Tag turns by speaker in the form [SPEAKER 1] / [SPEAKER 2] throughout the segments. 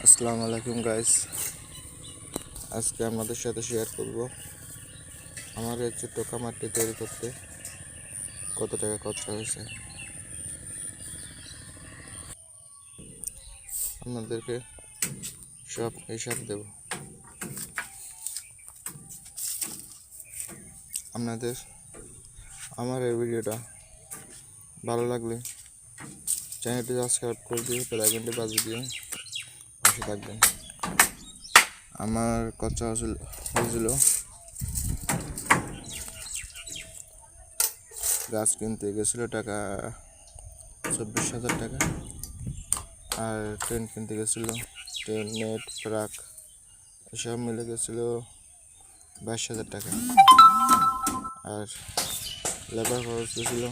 [SPEAKER 1] আসসালামু আলাইকুম গাইস। আজকে আপনাদের সাথে শেয়ার করব আমার এই ছোট্ট খামারটি তৈরি করতে কত টাকা খরচা হয়েছে। আপনাদেরকে সব হিসাব দেব। আপনাদের আমার এই ভিডিওটা ভালো লাগলে চ্যানেলটি সাবস্ক্রাইব করে দিয়ে বেল আইকনটি বাজিয়ে দিয়ে পাশে থাকবেন। আমার খরচা হয়েছিল গাছ কিনতে গেছিলো টাকা 24,000 টাকা, আর ট্রেন কিনতে গেছিলো, ট্রেন নেট ট্রাক এসব মিলে গেছিলো 22,000 টাকা, আর লেবার খরচ গেছিল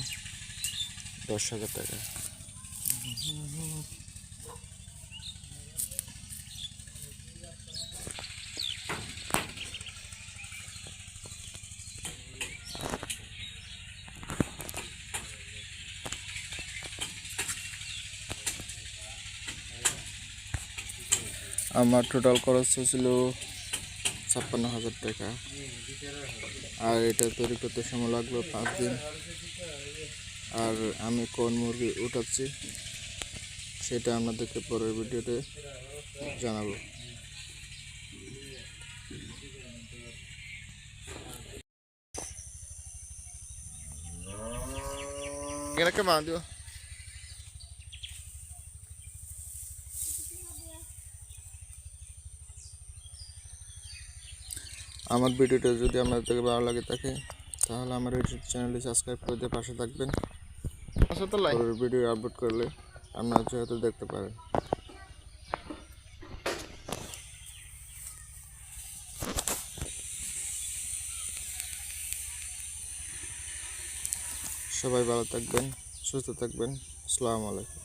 [SPEAKER 1] 10,000 টাকা। আমার টোটাল খরচ ছিল 56,000 টাকা, আর এটা তৈরি করতে সময় লাগলো 5 দিন। আর আমি কোন মুরগি উঠাচ্ছি সেটা আপনাদেরকে পরের ভিডিওতে জানাবো। আমার ভিডিওটা যদি আপনাদের ভালো লাগে থাকে তাহলে আমার ইউটিউব চ্যানেলটি সাবস্ক্রাইব করে দিয়ে পাশে থাকবেন। পরের ভিডিও আপলোড করলে আপনারা যেহেতু দেখতে পারেন। সবাই ভালো থাকবেন, সুস্থ থাকবেন। আসসালামু আলাইকুম।